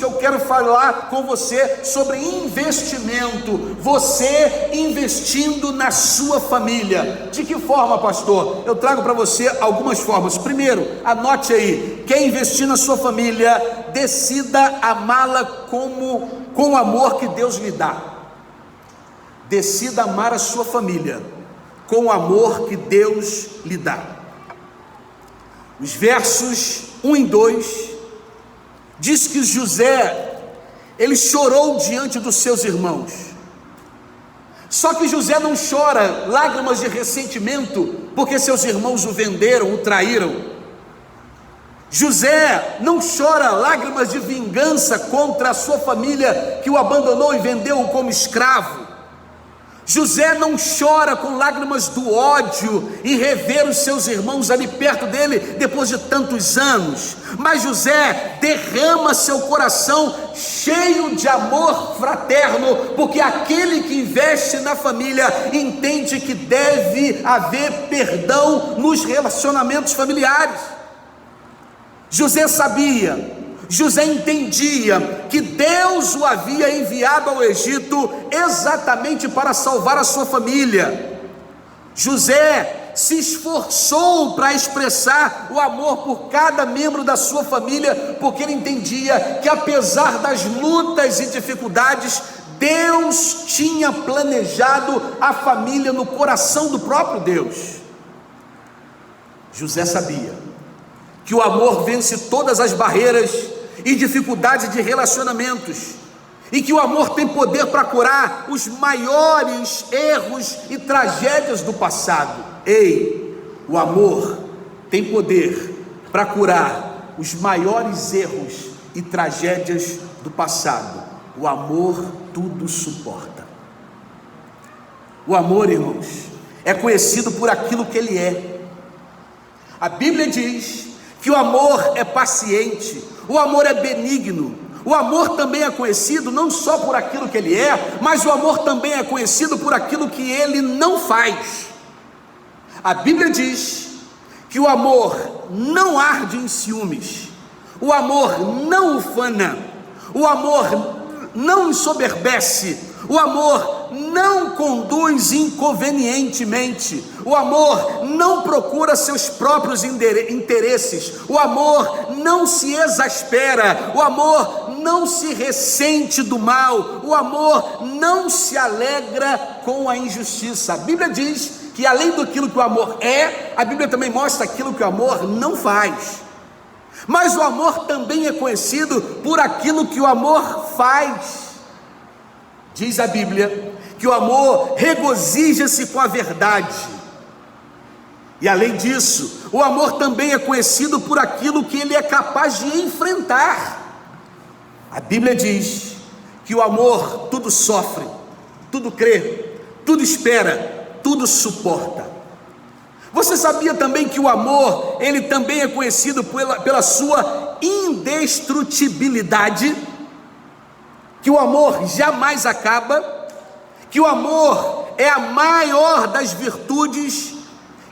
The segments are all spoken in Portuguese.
que eu quero falar com você sobre investimento, você investindo na sua família. De que forma, pastor? Eu trago para você algumas formas. Primeiro, anote aí: quer investir na sua família, decida amá-la com o amor que Deus lhe dá. Decida amar a sua família com o amor que Deus lhe dá. Os versos 1 e 2 diz que José, ele chorou diante dos seus irmãos. Só que José não chora lágrimas de ressentimento porque seus irmãos o venderam, o traíram. José não chora lágrimas de vingança contra a sua família que o abandonou e vendeu-o como escravo. José não chora com lágrimas do ódio em rever os seus irmãos ali perto dele depois de tantos anos, mas José derrama seu coração cheio de amor fraterno, porque aquele que investe na família entende que deve haver perdão nos relacionamentos familiares. José sabia, José entendia que Deus o havia enviado ao Egito exatamente para salvar a sua família. José se esforçou para expressar o amor por cada membro da sua família, porque ele entendia que apesar das lutas e dificuldades, Deus tinha planejado a família no coração do próprio Deus. José sabia que o amor vence todas as barreiras e dificuldades de relacionamentos, e que o amor tem poder para curar os maiores erros e tragédias do passado. Ei, o amor tem poder para curar os maiores erros e tragédias do passado. O amor tudo suporta. O amor, irmãos, é conhecido por aquilo que ele é. A Bíblia diz que o amor é paciente, o amor é benigno. O amor também é conhecido não só por aquilo que ele é, mas o amor também é conhecido por aquilo que ele não faz. A Bíblia diz que o amor não arde em ciúmes, o amor não ufana, o amor não ensoberbece, o amor não conduz inconvenientemente, o amor não procura seus próprios interesses, o amor não se exaspera, o amor não se ressente do mal, o amor não se alegra com a injustiça. A Bíblia diz que além daquilo que o amor é, a Bíblia também mostra aquilo que o amor não faz. Mas o amor também é conhecido por aquilo que o amor faz. Diz a Bíblia que o amor regozija-se com a verdade. E além disso, o amor também é conhecido por aquilo que ele é capaz de enfrentar. A Bíblia diz que o amor tudo sofre, tudo crê, tudo espera, tudo suporta. Você sabia também que o amor, ele também é conhecido pela sua indestrutibilidade? Que o amor jamais acaba, que o amor é a maior das virtudes,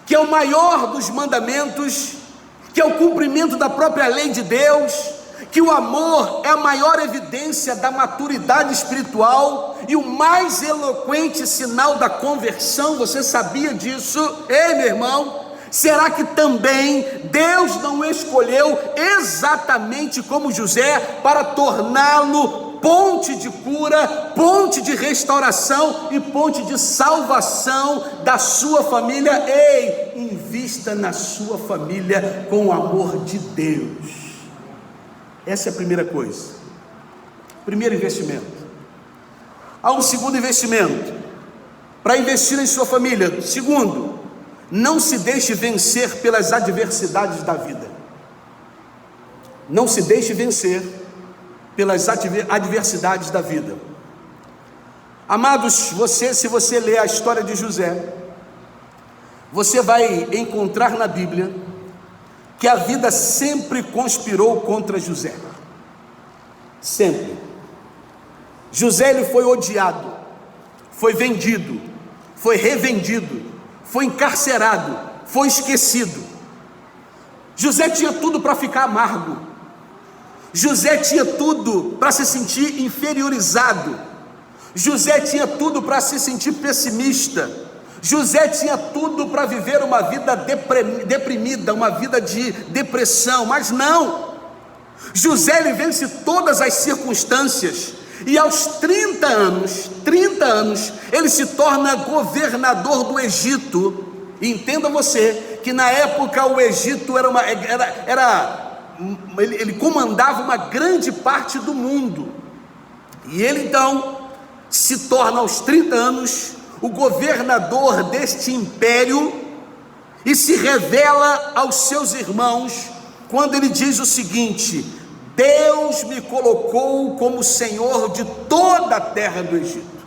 que é o maior dos mandamentos, que é o cumprimento da própria lei de Deus, que o amor é a maior evidência da maturidade espiritual e o mais eloquente sinal da conversão. Você sabia disso? Ei, meu irmão, será que também Deus não escolheu exatamente como José para torná-lo ponte de cura, ponte de restauração e ponte de salvação da sua família? Ei, invista na sua família com o amor de Deus. Essa é a primeira coisa, primeiro investimento. Há um segundo investimento para investir em sua família. Segundo, não se deixe vencer pelas adversidades da vida. Não se deixe vencer pelas adversidades da vida. Amados, se você ler a história de José, você vai encontrar na Bíblia que a vida sempre conspirou contra José. Sempre. José, ele foi odiado, foi vendido, foi revendido, foi encarcerado, foi esquecido. José tinha tudo para ficar amargo. José tinha tudo para se sentir inferiorizado. José tinha tudo para se sentir pessimista. José tinha tudo para viver uma vida deprimida, uma vida de depressão, mas não. José, ele vence todas as circunstâncias, e aos 30 anos, ele se torna governador do Egito. E entenda você, que na época o Egito ele comandava uma grande parte do mundo, e ele então se torna aos 30 anos o governador deste império, e se revela aos seus irmãos, quando ele diz o seguinte: Deus me colocou como Senhor de toda a terra do Egito.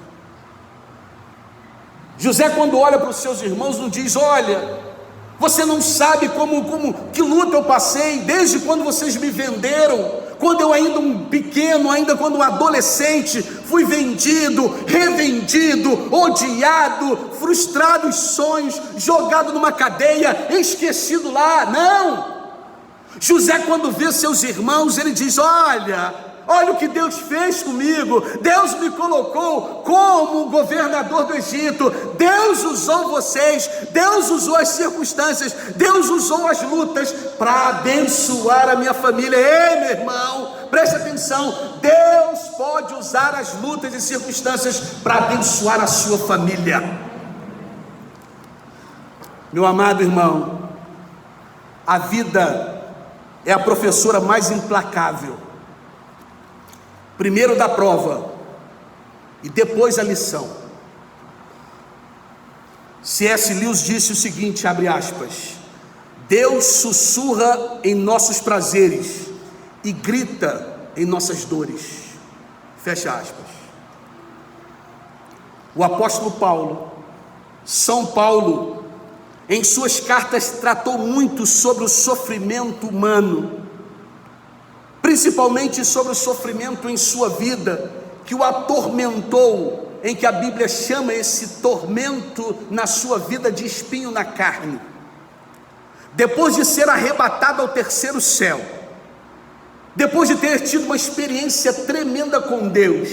José, quando olha para os seus irmãos, não diz: olha, você não sabe que luta eu passei, desde quando vocês me venderam, quando eu ainda um pequeno, ainda quando um adolescente, fui vendido, revendido, odiado, frustrado os sonhos, jogado numa cadeia, esquecido lá. Não! José, quando vê seus irmãos, ele diz: olha o que Deus fez comigo. Deus me colocou como governador do Egito. Deus usou vocês, Deus usou as circunstâncias, Deus usou as lutas para abençoar a minha família. Ei, meu irmão, preste atenção, Deus pode usar as lutas e circunstâncias para abençoar a sua família. Meu amado irmão, a vida é a professora mais implacável. Primeiro da prova e depois a lição. C.S. Lewis disse o seguinte, abre aspas: Deus sussurra em nossos prazeres e grita em nossas dores, fecha aspas. O apóstolo Paulo, São Paulo, em suas cartas tratou muito sobre o sofrimento humano, principalmente sobre o sofrimento em sua vida, que o atormentou, em que a Bíblia chama esse tormento na sua vida de espinho na carne. Depois de ser arrebatado ao terceiro céu, depois de ter tido uma experiência tremenda com Deus,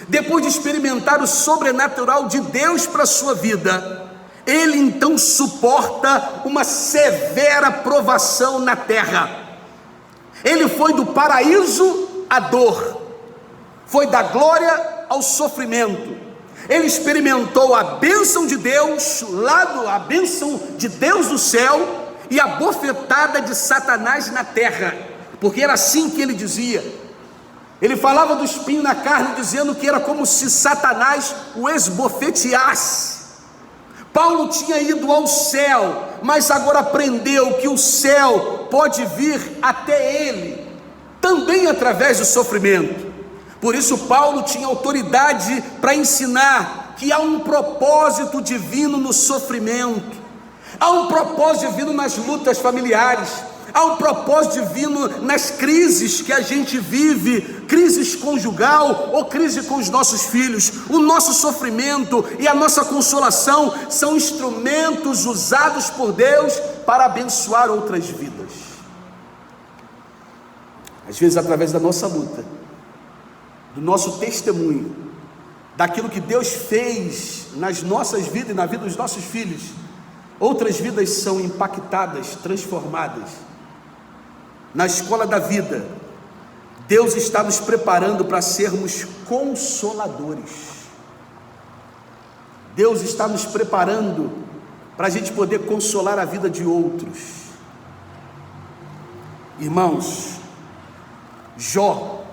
depois de experimentar o sobrenatural de Deus para a sua vida, ele então suporta uma severa provação na terra. Ele foi do paraíso à dor, foi da glória ao sofrimento. Ele experimentou a bênção de Deus, a bênção de Deus no céu, e a bofetada de Satanás na terra, porque era assim que ele dizia. Ele falava do espinho na carne, dizendo que era como se Satanás o esbofeteasse. Paulo tinha ido ao céu, mas agora aprendeu que o céu pode vir até ele, também através do sofrimento. Por isso Paulo tinha autoridade para ensinar que há um propósito divino no sofrimento, há um propósito divino nas lutas familiares, há um propósito divino nas crises que a gente vive, crise conjugal ou crise com os nossos filhos. O nosso sofrimento e a nossa consolação são instrumentos usados por Deus para abençoar outras vidas. Às vezes, através da nossa luta, do nosso testemunho, daquilo que Deus fez nas nossas vidas e na vida dos nossos filhos, outras vidas são impactadas, transformadas. Na escola da vida, Deus está nos preparando para sermos consoladores. Deus está nos preparando para a gente poder consolar a vida de outros. Irmãos, Jó,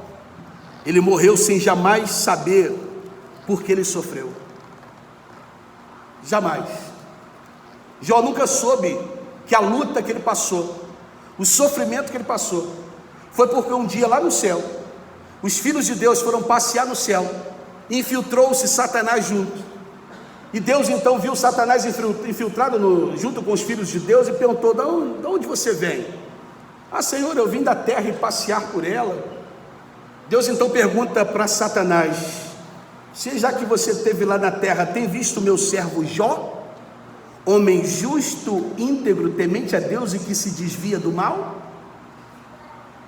ele morreu sem jamais saber por que ele sofreu. Jamais. Jó nunca soube que a luta que ele passou, o sofrimento que ele passou, foi porque um dia lá no céu, os filhos de Deus foram passear no céu, e infiltrou-se Satanás junto, e Deus então viu Satanás infiltrado junto com os filhos de Deus, e perguntou: de onde você vem? Ah, Senhor, eu vim da terra e passear por ela. Deus então pergunta para Satanás: já que você esteve lá na terra, tem visto o meu servo Jó? Homem justo, íntegro, temente a Deus e que se desvia do mal?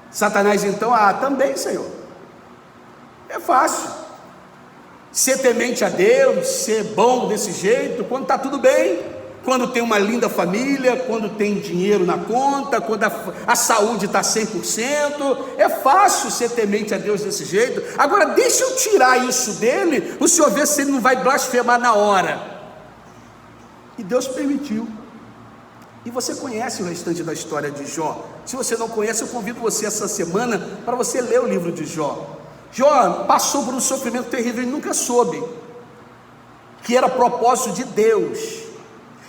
Satanás então, também, Senhor, é fácil ser temente a Deus, ser bom desse jeito, quando está tudo bem, quando tem uma linda família, quando tem dinheiro na conta, quando a saúde está 100%, é fácil ser temente a Deus desse jeito. Agora deixa eu tirar isso dele, o Senhor vê se ele não vai blasfemar na hora. E Deus permitiu. E você conhece o restante da história de Jó. Se você não conhece, eu convido você essa semana para você ler o livro de Jó. Jó passou por um sofrimento terrível e nunca soube que era propósito de Deus,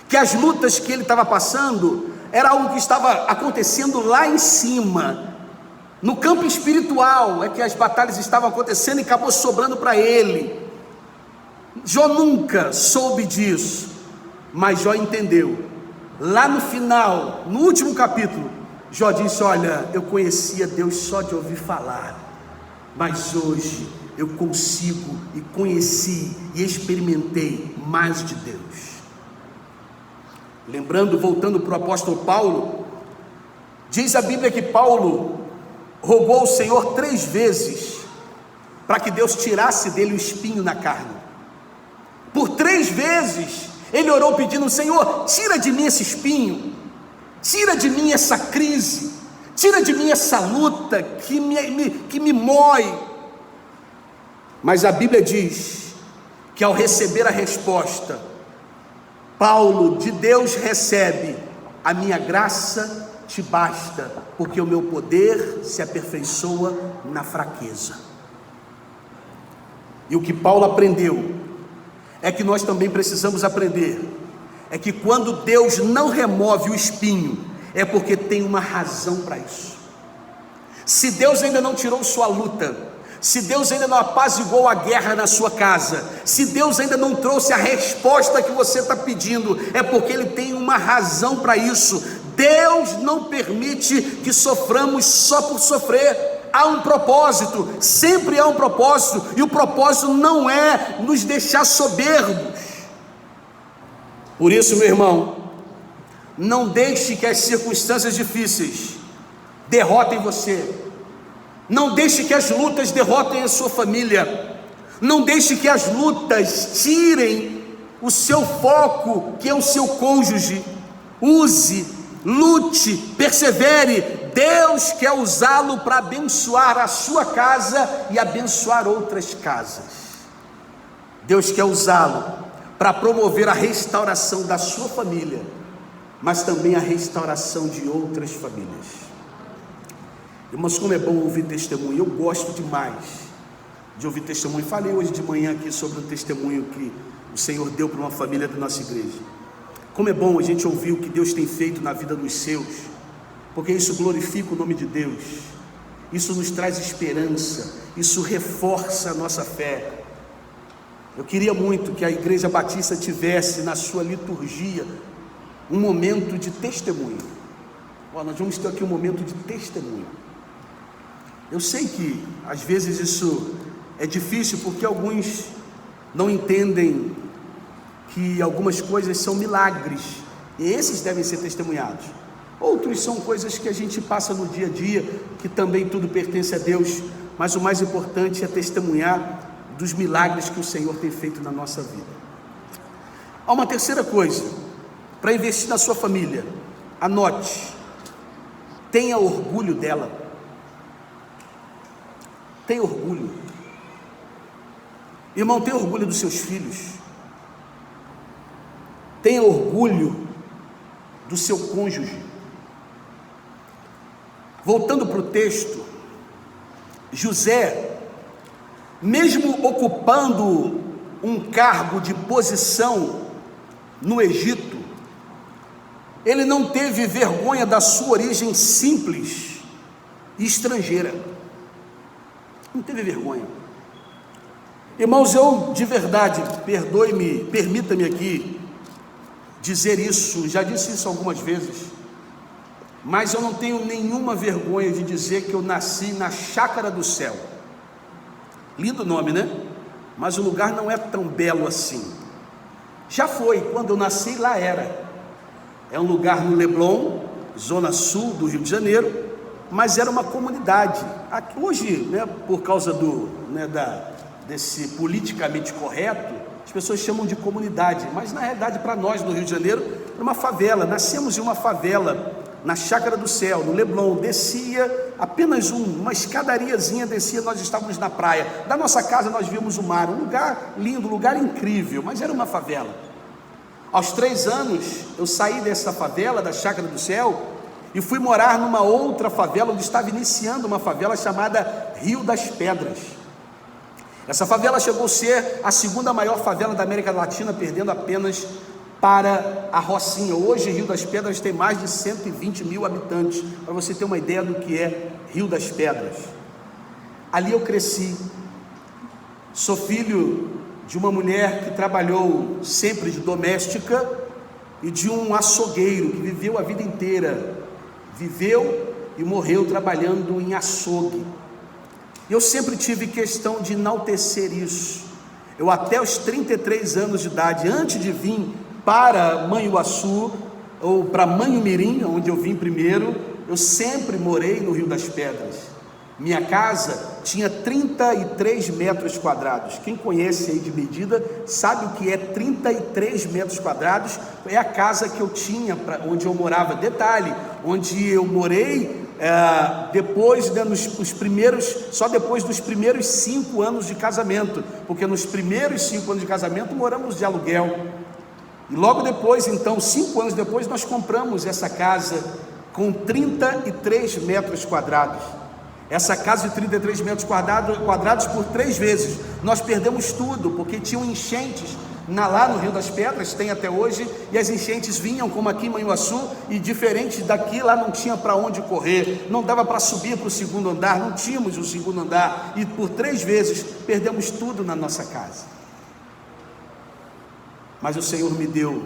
que as lutas que ele estava passando era algo que estava acontecendo lá em cima, no campo espiritual, é que as batalhas estavam acontecendo e acabou sobrando para ele. Jó nunca soube disso, mas Jó entendeu. Lá no final, no último capítulo, Jó disse: olha, eu conhecia Deus só de ouvir falar, mas hoje eu consigo e conheci e experimentei mais de Deus. Lembrando, voltando para o apóstolo Paulo, diz a Bíblia que Paulo rogou ao Senhor 3 vezes para que Deus tirasse dele o espinho na carne. Por 3 vezes ele orou pedindo: Senhor, tira de mim esse espinho, tira de mim essa crise, tira de mim essa luta que me mói. Mas a Bíblia diz que ao receber a resposta, Paulo de Deus recebe: a minha graça te basta, porque o meu poder se aperfeiçoa na fraqueza. E o que Paulo aprendeu é que nós também precisamos aprender, é que quando Deus não remove o espinho, é porque tem uma razão para isso. Se Deus ainda não tirou sua luta, se Deus ainda não apaziguou a guerra na sua casa, se Deus ainda não trouxe a resposta que você está pedindo, é porque Ele tem uma razão para isso. Deus não permite que soframos só por sofrer. Há um propósito, sempre há um propósito, e o propósito não é nos deixar soberbos. Por isso, meu irmão, não deixe que as circunstâncias difíceis derrotem você, não deixe que as lutas derrotem a sua família, não deixe que as lutas tirem o seu foco, que é o seu cônjuge. Use, lute, persevere. Deus quer usá-lo para abençoar a sua casa e abençoar outras casas. Deus quer usá-lo para promover a restauração da sua família, mas também a restauração de outras famílias. Irmãos, como é bom ouvir testemunho. Eu gosto demais de ouvir testemunho. Falei hoje de manhã aqui sobre um testemunho que o Senhor deu para uma família da nossa igreja. Como é bom a gente ouvir o que Deus tem feito na vida dos seus, porque isso glorifica o nome de Deus, isso nos traz esperança, isso reforça a nossa fé. Eu queria muito que a Igreja Batista tivesse na sua liturgia um momento de testemunho. Nós vamos ter aqui um momento de testemunho. Eu sei que às vezes isso é difícil, porque alguns não entendem que algumas coisas são milagres, e esses devem ser testemunhados. Outros são coisas que a gente passa no dia a dia, que também tudo pertence a Deus, mas o mais importante é testemunhar dos milagres que o Senhor tem feito na nossa vida. Há uma terceira coisa, para investir na sua família, anote: tenha orgulho dela. Tenha orgulho. Irmão, tenha orgulho dos seus filhos. Tenha orgulho do seu cônjuge. Voltando para o texto, José, mesmo ocupando um cargo de posição no Egito, ele não teve vergonha da sua origem simples e estrangeira. Não teve vergonha. Irmãos, eu de verdade, perdoe-me, permita-me aqui dizer isso, já disse isso algumas vezes, mas eu não tenho nenhuma vergonha de dizer que eu nasci na Chácara do Céu. Lindo nome, né? Mas o lugar não é tão belo assim. Já foi, quando eu nasci lá era. É um lugar no Leblon, zona sul do Rio de Janeiro, mas era uma comunidade. Hoje, né, por causa desse politicamente correto, as pessoas chamam de comunidade, mas na realidade para nós no Rio de Janeiro era uma favela. Nascemos em uma favela, na Chácara do Céu, no Leblon. Descia apenas uma escadariazinha, descia, nós estávamos na praia. Da nossa casa nós víamos o mar, um lugar lindo, um lugar incrível, mas era uma favela. Aos 3 anos eu saí dessa favela, da Chácara do Céu, e fui morar numa outra favela, onde estava iniciando uma favela chamada Rio das Pedras. Essa favela chegou a ser a 2ª maior favela da América Latina, perdendo apenas para a Rocinha. Hoje Rio das Pedras tem mais de 120 mil habitantes, para você ter uma ideia do que é Rio das Pedras. Ali eu cresci, sou filho de uma mulher que trabalhou sempre de doméstica e de um açougueiro que viveu a vida inteira, viveu e morreu trabalhando em açougue. Eu sempre tive questão de enaltecer isso. Eu até os 33 anos de idade, antes de vir para Manhuaçu, ou para Manhumirim, onde eu vim primeiro, eu sempre morei no Rio das Pedras. Minha casa tinha 33 metros quadrados. Quem conhece aí de medida, sabe o que é 33 metros quadrados? É a casa que eu tinha, onde eu morava. Detalhe, onde eu morei só depois dos primeiros 5 anos de casamento, porque nos primeiros 5 anos de casamento moramos de aluguel, e logo depois, então 5 anos depois, nós compramos essa casa com 33 metros quadrados. Essa casa de 33 metros quadrados por 3 vezes, nós perdemos tudo, porque tinham enchentes lá no Rio das Pedras, tem até hoje, e as enchentes vinham como aqui em Manhuaçu, e diferente daqui, lá não tinha para onde correr, não dava para subir para o 2º andar, não tínhamos o 2º andar, e por 3 vezes perdemos tudo na nossa casa. Mas o Senhor me deu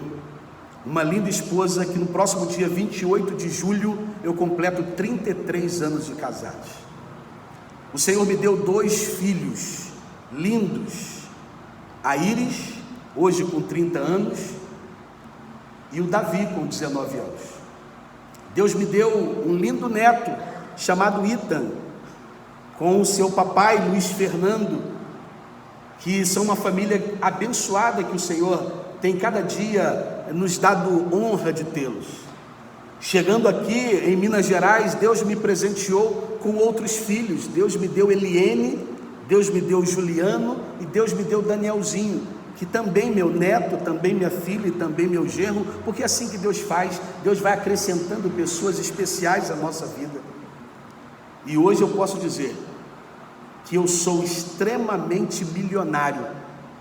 uma linda esposa, que no próximo dia 28 de julho eu completo 33 anos de casados. O Senhor me deu 2 filhos lindos, a Iris, hoje com 30 anos, e o Davi com 19 anos. Deus me deu um lindo neto chamado Ethan, com o seu papai Luiz Fernando, que são uma família abençoada, que o Senhor tem cada dia nos dado honra de tê-los. Chegando aqui em Minas Gerais, Deus me presenteou com outros filhos. Deus me deu Eliene, Deus me deu Juliano e Deus me deu Danielzinho, que também meu neto, também minha filha e também meu genro, porque é assim que Deus faz. Deus vai acrescentando pessoas especiais à nossa vida. E hoje eu posso dizer que eu sou extremamente milionário,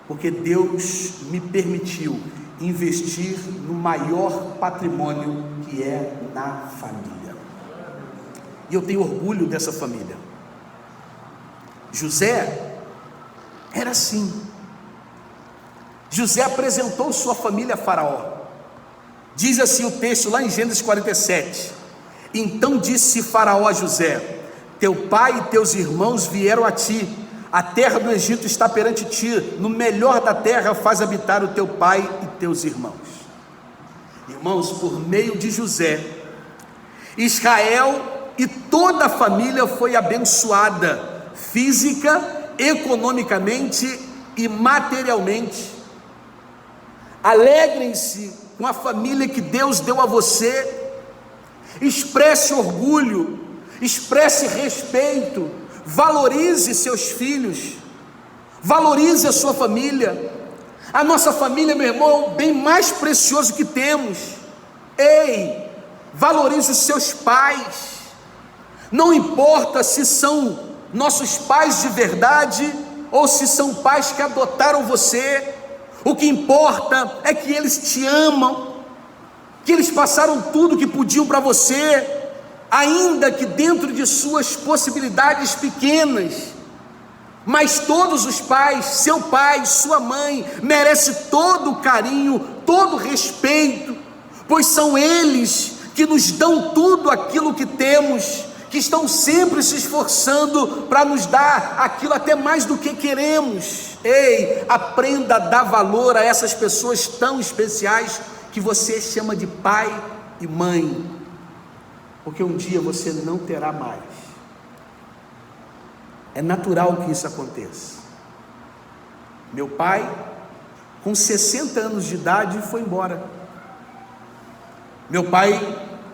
porque Deus me permitiu investir no maior patrimônio, que é na família. E eu tenho orgulho dessa família. José era assim. José apresentou sua família a Faraó. Diz assim o texto lá em Gênesis 47: Então disse Faraó a José: Teu pai e teus irmãos vieram a ti, a terra do Egito está perante ti, no melhor da terra faz habitar o teu pai e teus irmãos. Irmãos, por meio de José, Israel e toda a família foi abençoada, física, economicamente e materialmente. Alegrem-se com a família que Deus deu a você, expresse orgulho, expresse respeito, valorize seus filhos, valorize a sua família. A nossa família, meu irmão, é o bem mais precioso que temos. Ei, valorize os seus pais, não importa se são nossos pais de verdade ou se são pais que adotaram você. O que importa é que eles te amam, que eles passaram tudo que podiam para você, ainda que dentro de suas possibilidades pequenas. Mas todos os pais, seu pai, sua mãe, merece todo o carinho, todo o respeito, pois são eles que nos dão tudo aquilo que temos, que estão sempre se esforçando para nos dar aquilo até mais do que queremos. Ei, aprenda a dar valor a essas pessoas tão especiais que você chama de pai e mãe. porque um dia você não terá mais. É natural que isso aconteça. Meu pai, com 60 anos de idade, foi embora. Meu pai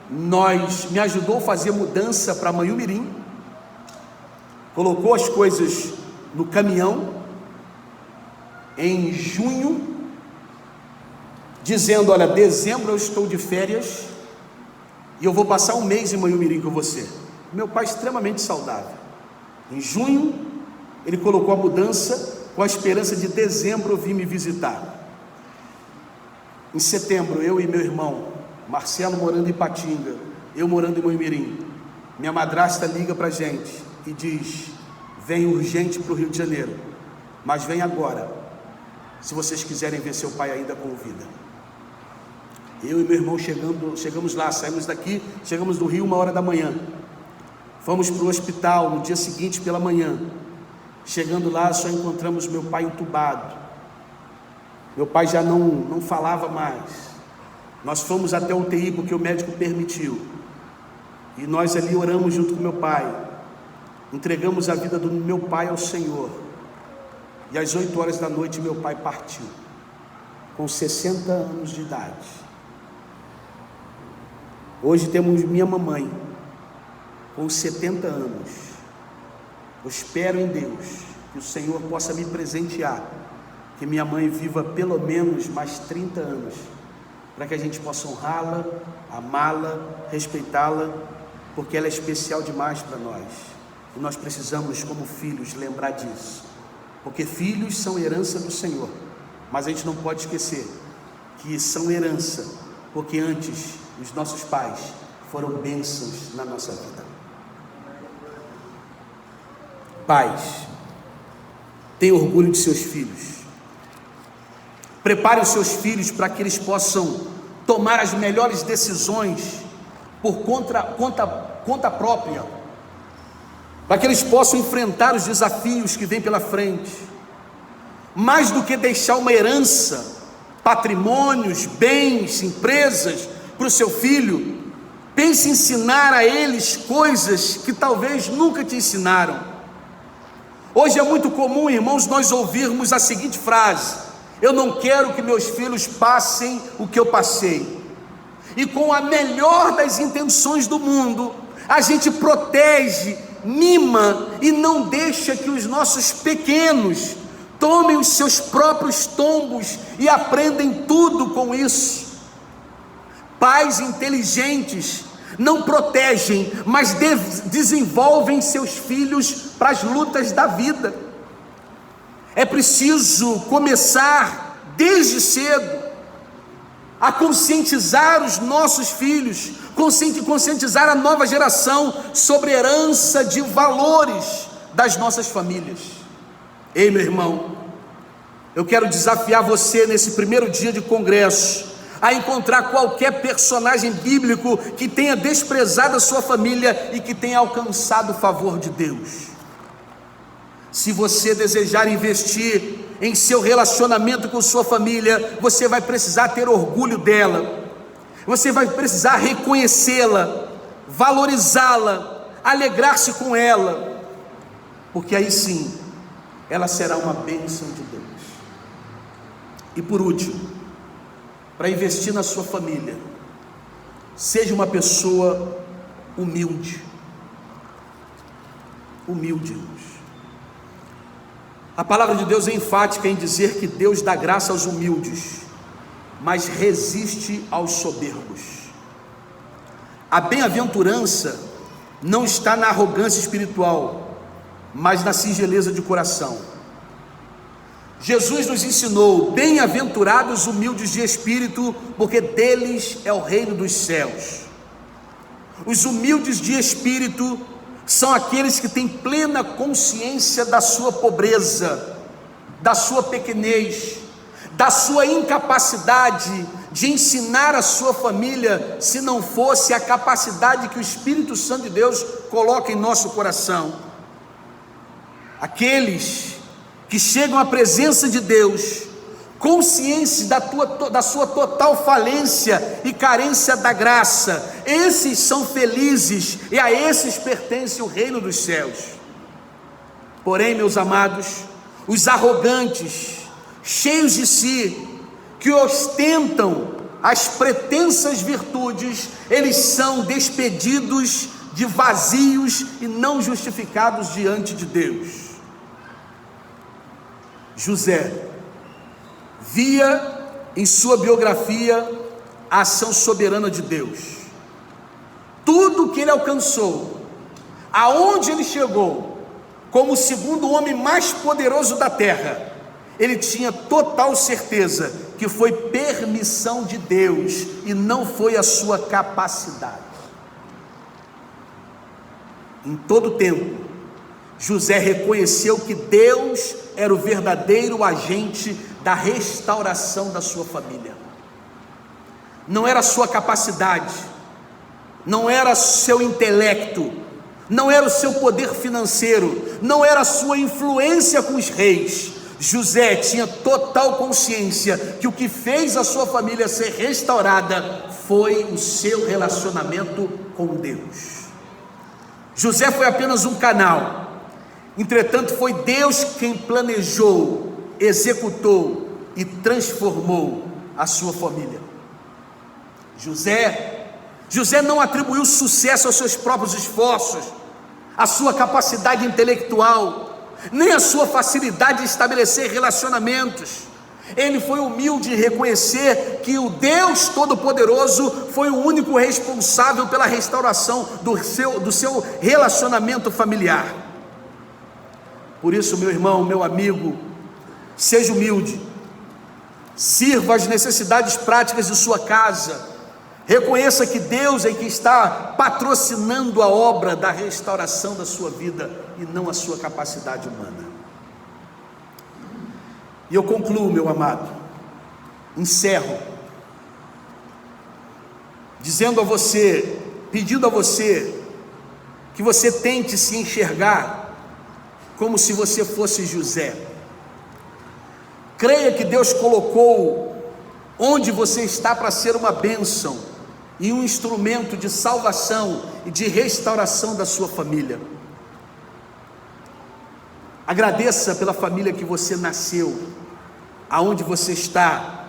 me ajudou a fazer mudança para Manhumirim, colocou as coisas no caminhão em junho, dizendo: olha, dezembro eu estou de férias e eu vou passar um mês em Manhumirim com você. Meu pai extremamente saudável. Em junho ele colocou a mudança com a esperança de dezembro vir me visitar. Em setembro, eu e meu irmão Marcelo morando em Patinga, eu morando em Manhumirim, minha madrasta liga para a gente e diz: vem urgente para o Rio de Janeiro, mas vem agora, se vocês quiserem ver seu pai ainda com vida. Eu e meu irmão chegamos lá, saímos daqui, chegamos do Rio 1h da manhã, fomos para o hospital no dia seguinte pela manhã. Chegando lá, só encontramos meu pai entubado. Meu pai já não falava mais. Nós fomos até o UTI porque o médico permitiu, e nós ali oramos junto com meu pai, entregamos a vida do meu pai ao Senhor, e às 8h da noite meu pai partiu, com 60 anos de idade. Hoje temos minha mamãe, com 70 anos. Eu espero em Deus que o Senhor possa me presentear, que minha mãe viva pelo menos mais 30 anos, para que a gente possa honrá-la, amá-la, respeitá-la, porque ela é especial demais para nós, e nós precisamos, como filhos, lembrar disso, porque filhos são herança do Senhor, mas a gente não pode esquecer que são herança, porque antes os nossos pais foram bênçãos na nossa vida. Pais, tenham orgulho de seus filhos. Prepare os seus filhos para que eles possam tomar as melhores decisões por conta própria, para que eles possam enfrentar os desafios que vêm pela frente. Mais do que deixar uma herança, patrimônios, bens, empresas para o seu filho, pense em ensinar a eles coisas que talvez nunca te ensinaram. Hoje é muito comum, irmãos, nós ouvirmos a seguinte frase: eu não quero que meus filhos passem o que eu passei. E com a melhor das intenções do mundo, a gente protege, mima e não deixa que os nossos pequenos tomem os seus próprios tombos e aprendem tudo com isso. Pais inteligentes não protegem, mas desenvolvem seus filhos para as lutas da vida. É preciso começar desde cedo a conscientizar os nossos filhos, conscientizar a nova geração sobre a herança de valores das nossas famílias. Ei, meu irmão, eu quero desafiar você nesse primeiro dia de congresso a encontrar qualquer personagem bíblico que tenha desprezado a sua família e que tenha alcançado o favor de Deus. Se você desejar investir em seu relacionamento com sua família, você vai precisar ter orgulho dela, você vai precisar reconhecê-la, valorizá-la, alegrar-se com ela, porque aí sim, ela será uma bênção de Deus. E por último, para investir na sua família, seja uma pessoa humilde. Humilde, irmãos. A palavra de Deus é enfática em dizer que Deus dá graça aos humildes, mas resiste aos soberbos. A bem-aventurança não está na arrogância espiritual, mas na singeleza de coração. Jesus nos ensinou: bem-aventurados os humildes de espírito, porque deles é o reino dos céus. Os humildes de espírito são aqueles que têm plena consciência da sua pobreza, da sua pequenez, da sua incapacidade de ensinar a sua família, se não fosse a capacidade que o Espírito Santo de Deus coloca em nosso coração. Aqueles que chegam à presença de Deus consciência da sua total falência e carência da graça. Esses são felizes e a esses pertence o reino dos céus. Porém, meus amados, os arrogantes, cheios de si, que ostentam as pretensas virtudes, eles são despedidos de vazios e não justificados diante de Deus. José via em sua biografia a ação soberana de Deus. Tudo que ele alcançou, aonde ele chegou, como o segundo homem mais poderoso da terra, ele tinha total certeza que foi permissão de Deus e não foi a sua capacidade. Em todo tempo, José reconheceu que Deus era o verdadeiro agente da restauração da sua família. Não era a sua capacidade, não era seu intelecto, não era o seu poder financeiro, não era a sua influência com os reis. José tinha total consciência que o que fez a sua família ser restaurada foi o seu relacionamento com Deus. José foi apenas um canal, entretanto foi Deus quem planejou, executou e transformou a sua família. José não atribuiu sucesso aos seus próprios esforços, à sua capacidade intelectual, nem a sua facilidade de estabelecer relacionamentos. Ele foi humilde em reconhecer que o Deus Todo-Poderoso foi o único responsável pela restauração do seu relacionamento familiar. Por isso, meu irmão, meu amigo, seja humilde, sirva as necessidades práticas de sua casa, reconheça que Deus é que está patrocinando a obra da restauração da sua vida e não a sua capacidade humana. E eu concluo, meu amado, encerro, dizendo a você, pedindo a você, que você tente se enxergar como se você fosse José. Creia que Deus colocou onde você está para ser uma bênção e um instrumento de salvação e de restauração da sua família. Agradeça pela família que você nasceu, aonde você está,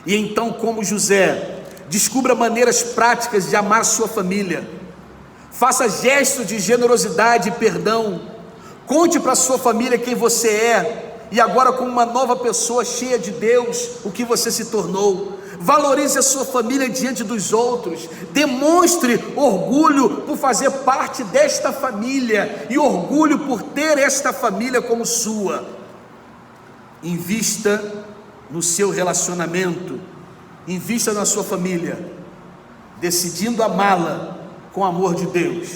e então, como José, descubra maneiras práticas de amar sua família, faça gestos de generosidade e perdão, conte para sua família quem você é, e agora como uma nova pessoa cheia de Deus, o que você se tornou. Valorize a sua família diante dos outros, demonstre orgulho por fazer parte desta família, e orgulho por ter esta família como sua. Invista no seu relacionamento, invista na sua família, decidindo amá-la com amor de Deus,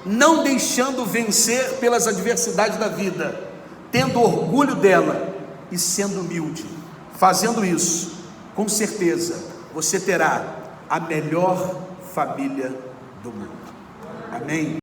não deixando vencer pelas adversidades da vida, tendo orgulho dela e sendo humilde. Fazendo isso, com certeza você terá a melhor família do mundo. Amém?